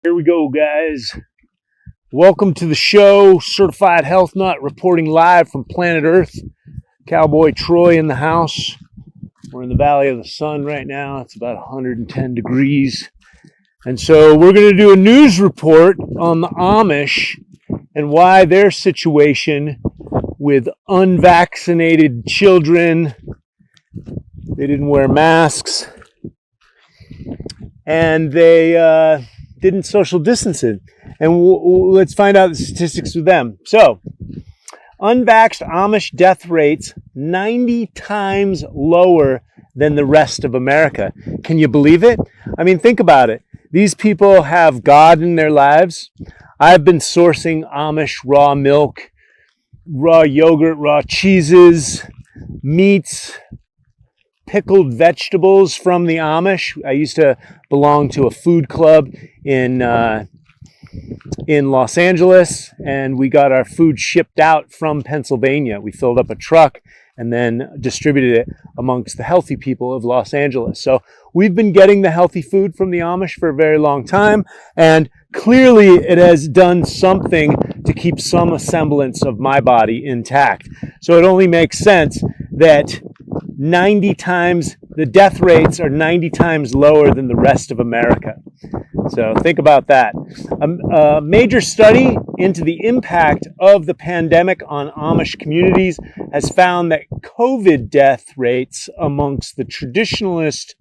Here we go, guys. Welcome to the show. Certified Health Nut reporting live from planet Earth. Cowboy Troy in the house. We're in the Valley of the Sun right now. It's about 110 degrees. And so we're going to do a news report on the Amish and why their situation with unvaccinated children, they didn't wear masks, and they didn't social distance it. And let's find out the statistics with them. So, unvaxxed Amish death rates 90 times lower than the rest of America. Can you believe it? I mean, think about it. These people have God in their lives. I've been sourcing Amish raw milk, raw yogurt, raw cheeses, meats, pickled vegetables from the Amish. I used to belong to a food club in Los Angeles, and we got our food shipped out from Pennsylvania. We filled up a truck and then distributed it amongst the healthy people of Los Angeles. So we've been getting the healthy food from the Amish for a very long time, and clearly it has done something to keep some semblance of my body intact. So it only makes sense that 90 times, the death rates are 90 times lower than the rest of America. So think about that. A major study into the impact of the pandemic on Amish communities has found that COVID death rates amongst the traditionalist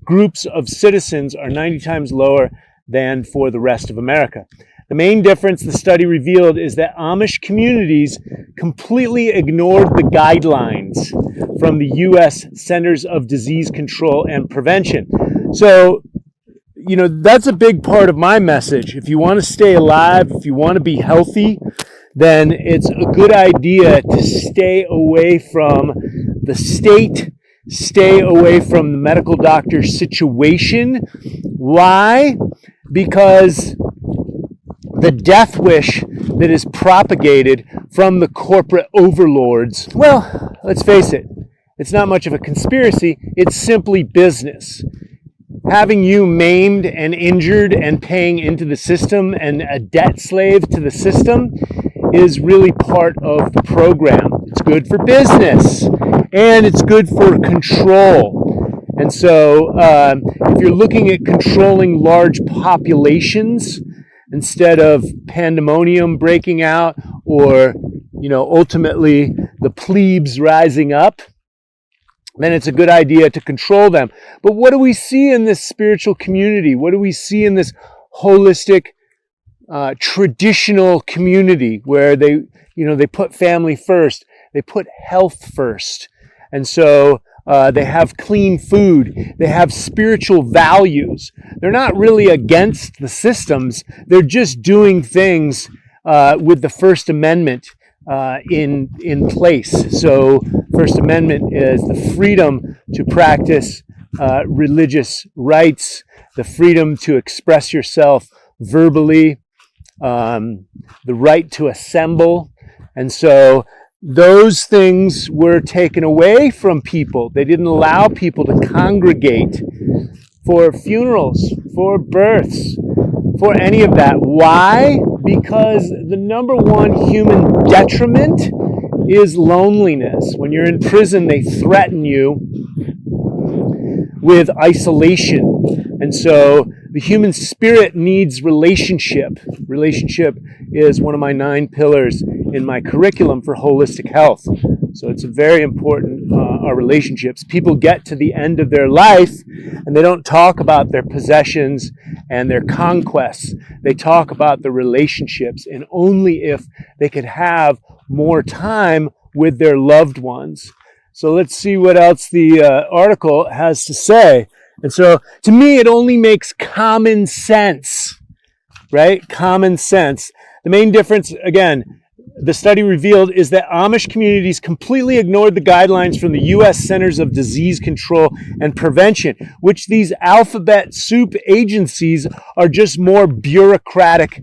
groups of citizens are 90 times lower than for the rest of America. The main difference the study revealed is that Amish communities completely ignored the guidelines from the U.S. Centers of Disease Control and Prevention. So, that's a big part of my message. If you want to stay alive, if you want to be healthy, then it's a good idea to stay away from the state, stay away from the medical doctor's situation. Why? Because the death wish that is propagated from the corporate overlords, well, let's face it, it's not much of a conspiracy, it's simply business. Having you maimed and injured and paying into the system and a debt slave to the system is really part of the program. It's good for business and it's good for control. And so if you're looking at controlling large populations instead of pandemonium breaking out or, ultimately the plebes rising up, then it's a good idea to control them. But what do we see in this spiritual community? What do we see in this holistic, traditional community where they put family first, they put health first, and so they have clean food, they have spiritual values. They're not really against the systems, they're just doing things with the First Amendment in place. So First Amendment is the freedom to practice religious rights, the freedom to express yourself verbally, the right to assemble. And so those things were taken away from people. They didn't allow people to congregate for funerals, for births, for any of that. Why? Because the number one human detriment is loneliness. When you're in prison, they threaten you with isolation. And so the human spirit needs relationship. Relationship is one of my 9 pillars in my curriculum for holistic health. So it's very important, our relationships. People get to the end of their life and they don't talk about their possessions and their conquests. They talk about the relationships, and only if they could have more time with their loved ones. So let's see what else the article has to say. And so to me, it only makes common sense, right? Common sense. The main difference, again, the study revealed is that Amish communities completely ignored the guidelines from the U.S. Centers of Disease Control and Prevention, which these alphabet soup agencies are just more bureaucratic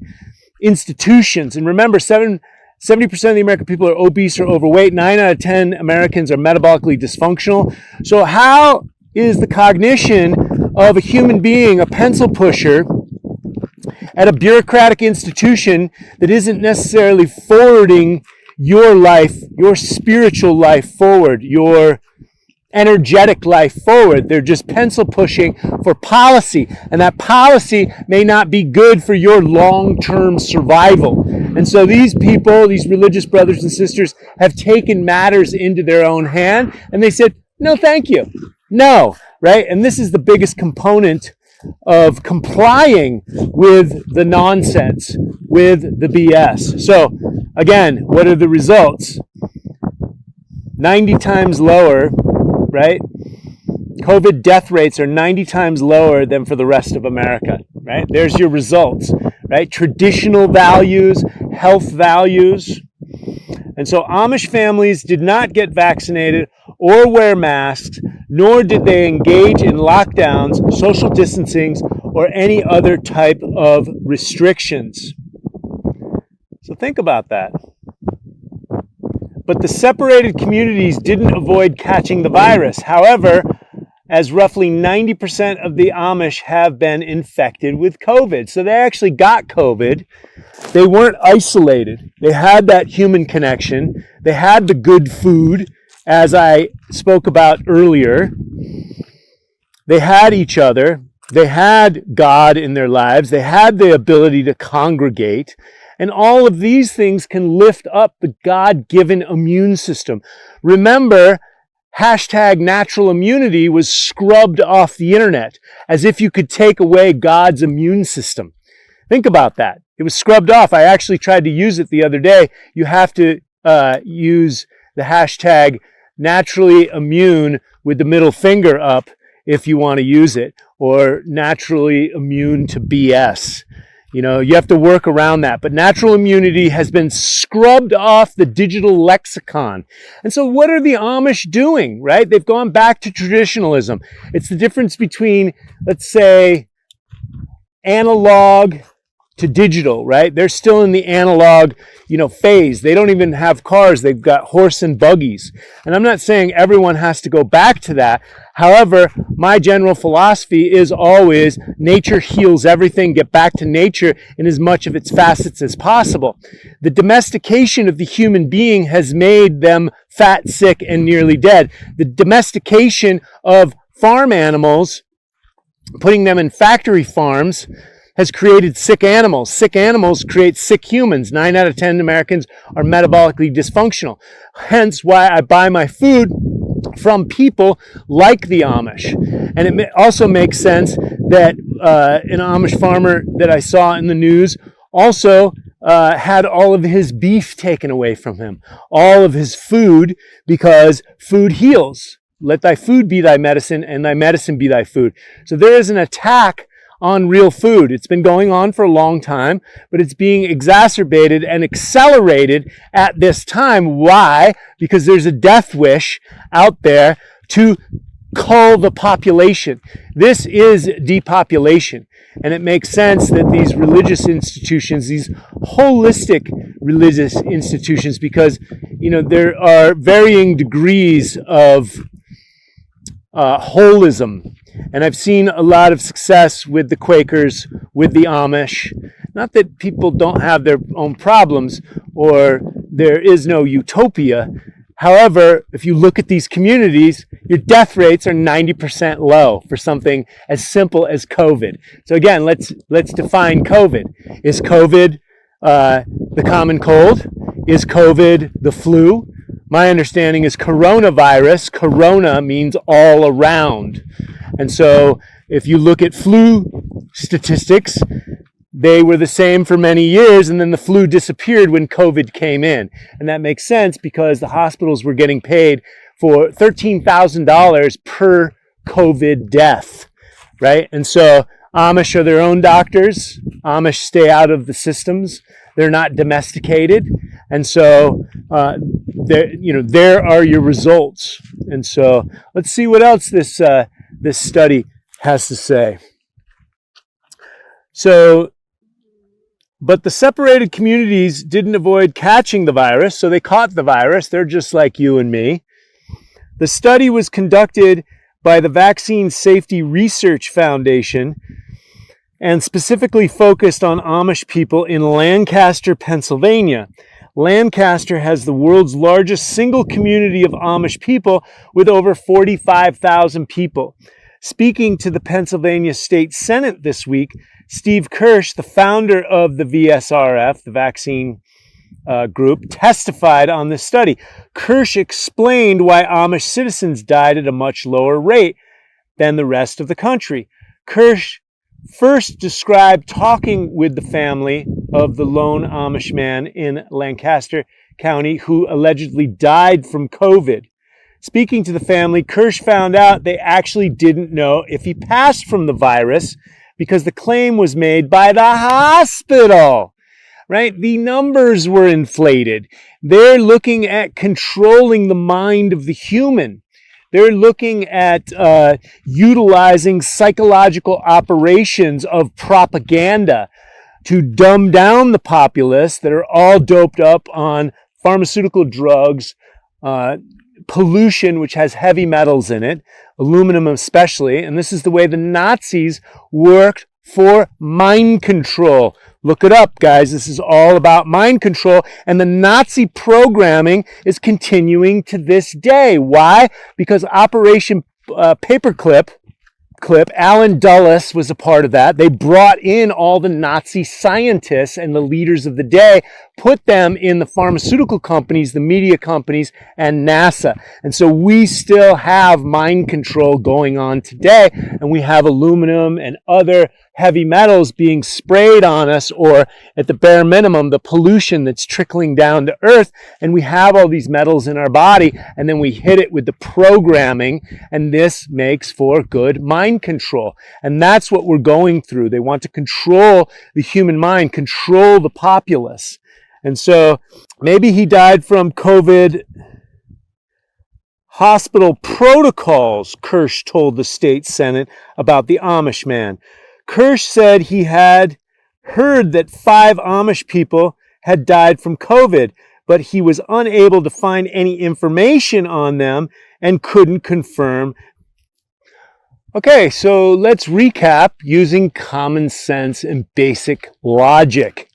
institutions. And remember, 70% of the American people are obese or overweight. 9 out of 10 Americans are metabolically dysfunctional. So how is the cognition of a human being, a pencil pusher, at a bureaucratic institution that isn't necessarily forwarding your life, your spiritual life forward, your energetic life forward. They're just pencil pushing for policy, and that policy may not be good for your long-term survival. And so these people, these religious brothers and sisters, have taken matters into their own hand, and they said, no, thank you. No, right? And this is the biggest component of complying with the nonsense, with the BS. So again, what are the results? 90 times lower, right? COVID death rates are 90 times lower than for the rest of America, right? There's your results, right? Traditional values, health values. And so Amish families did not get vaccinated or wear masks, nor did they engage in lockdowns, social distancing, or any other type of restrictions. So think about that. But the separated communities didn't avoid catching the virus. However, as roughly 90% of the Amish have been infected with COVID. So they actually got COVID. They weren't isolated. They had that human connection. They had the good food, as I spoke about earlier. They had each other. They had God in their lives. They had the ability to congregate. And all of these things can lift up the God-given immune system. Remember, hashtag natural immunity was scrubbed off the internet as if you could take away God's immune system. Think about that. It was scrubbed off. I actually tried to use it the other day. You have to use the hashtag naturally immune with the middle finger up if you want to use it, or naturally immune to BS. You know, you have to work around that. But natural immunity has been scrubbed off the digital lexicon. And so what are the Amish doing, right? They've gone back to traditionalism. It's the difference between, let's say, analog to digital, right? They're still in the analog, phase. They don't even have cars. They've got horse and buggies. And I'm not saying everyone has to go back to that. However, my general philosophy is always nature heals everything. Get back to nature in as much of its facets as possible. The domestication of the human being has made them fat, sick, and nearly dead. The domestication of farm animals, putting them in factory farms, has created sick animals. Sick animals create sick humans. 9 out of 10 Americans are metabolically dysfunctional. Hence why I buy my food from people like the Amish. And it also makes sense that an Amish farmer that I saw in the news also had all of his beef taken away from him, all of his food, because food heals. Let thy food be thy medicine, and thy medicine be thy food. So there is an attack on real food. It's been going on for a long time, but it's being exacerbated and accelerated at this time. Why? Because there's a death wish out there to cull the population. This is depopulation. And it makes sense that these religious institutions, these holistic religious institutions, because, there are varying degrees of holism. And I've seen a lot of success with the Quakers, with the Amish. Not that people don't have their own problems or there is no utopia. However, if you look at these communities, your death rates are 90% low for something as simple as COVID. So again, let's define COVID. Is COVID the common cold? Is COVID the flu? My understanding is coronavirus. Corona means all around. And so if you look at flu statistics, they were the same for many years, and then the flu disappeared when COVID came in. And that makes sense because the hospitals were getting paid for $13,000 per COVID death, right? And so Amish are their own doctors. Amish stay out of the systems. They're not domesticated. And so there are your results. And so let's see what else this study has to say. So, but the separated communities didn't avoid catching the virus, so they caught the virus. They're just like you and me. The study was conducted by the Vaccine Safety Research Foundation, and specifically focused on Amish people in Lancaster, Pennsylvania. Lancaster has the world's largest single community of Amish people with over 45,000 people. Speaking to the Pennsylvania State Senate this week, Steve Kirsch, the founder of the VSRF, the vaccine group, testified on this study. Kirsch explained why Amish citizens died at a much lower rate than the rest of the country. Kirsch first described talking with the family of the lone Amish man in Lancaster County who allegedly died from COVID. Speaking to the family, Kirsch found out they actually didn't know if he passed from the virus because the claim was made by the hospital, right? The numbers were inflated. They're looking at controlling the mind of the human. They're looking at utilizing psychological operations of propaganda to dumb down the populace that are all doped up on pharmaceutical drugs, pollution, which has heavy metals in it, aluminum especially. And this is the way the Nazis worked for mind control. Look it up, guys. This is all about mind control. And the Nazi programming is continuing to this day. Why? Because Operation Paperclip, Alan Dulles was a part of that. They brought in all the Nazi scientists and the leaders of the day, put them in the pharmaceutical companies, the media companies, and NASA. And so we still have mind control going on today, and we have aluminum and other heavy metals being sprayed on us, or at the bare minimum, the pollution that's trickling down to earth, and we have all these metals in our body, and then we hit it with the programming, and this makes for good mind control. And that's what we're going through. They want to control the human mind, control the populace. And so maybe he died from COVID hospital protocols, Kirsch told the state Senate about the Amish man. Kirsch said he had heard that 5 Amish people had died from COVID, but he was unable to find any information on them and couldn't confirm. Okay, so let's recap using common sense and basic logic.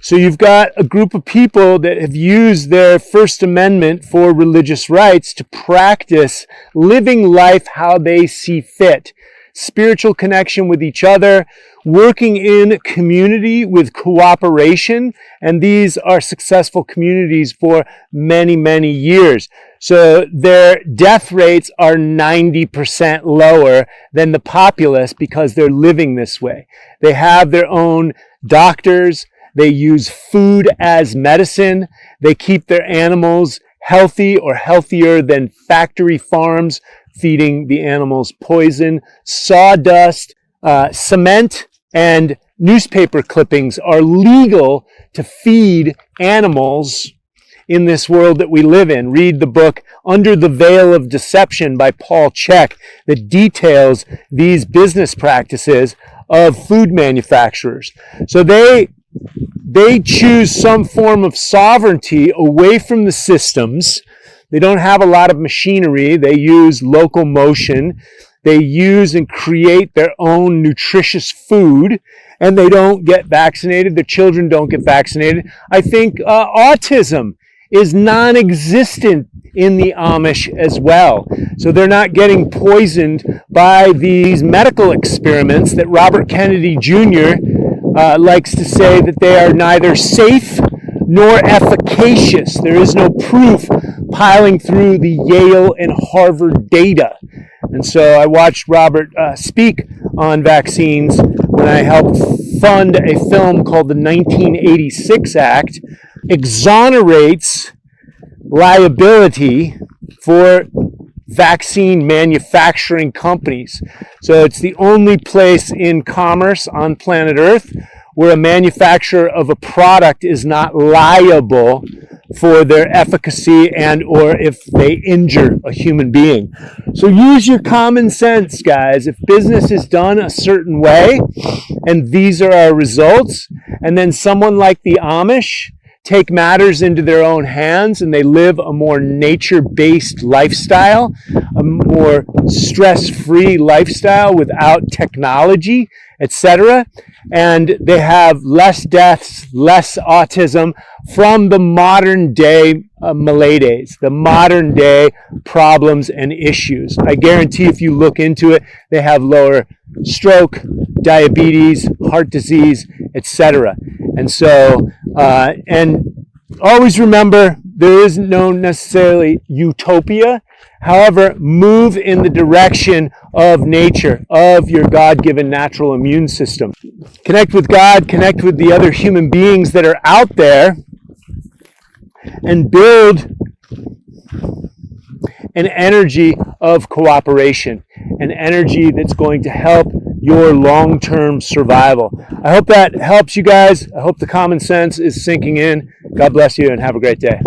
So you've got a group of people that have used their First Amendment for religious rights to practice living life how they see fit. Spiritual connection with each other, working in community with cooperation, and these are successful communities for many, many years. So their death rates are 90% lower than the populace because they're living this way. They have their own doctors, they use food as medicine, they keep their animals healthy or healthier than factory farms, feeding the animals poison. Sawdust, cement, and newspaper clippings are legal to feed animals in this world that we live in. Read the book Under the Veil of Deception by Paul Chek that details these business practices of food manufacturers. So they choose some form of sovereignty away from the systems. They don't have a lot of machinery. They use local motion. They use and create their own nutritious food, and they don't get vaccinated. Their children don't get vaccinated. I think autism is non-existent in the Amish as well. So they're not getting poisoned by these medical experiments that Robert Kennedy Jr. Likes to say that they are neither safe nor efficacious. There is no proof piling through the Yale and Harvard data. And so I watched Robert speak on vaccines when I helped fund a film called the 1986 Act, exonerates liability for vaccine manufacturing companies. So it's the only place in commerce on planet Earth where a manufacturer of a product is not liable for their efficacy and or if they injure a human being. So use your common sense, guys. If business is done a certain way and these are our results, and then someone like the Amish take matters into their own hands and they live a more nature-based lifestyle, a more stress-free lifestyle without technology, etc. And they have less deaths, less autism from the modern day maladies, the modern day problems and issues. I guarantee if you look into it, they have lower stroke, diabetes, heart disease, etc. And so, and always remember, there is no necessarily utopia. However, move in the direction of nature, of your God-given natural immune system. Connect with God, connect with the other human beings that are out there, and build an energy of cooperation, an energy that's going to help your long-term survival. I hope that helps you guys. I hope the common sense is sinking in. God bless you and have a great day.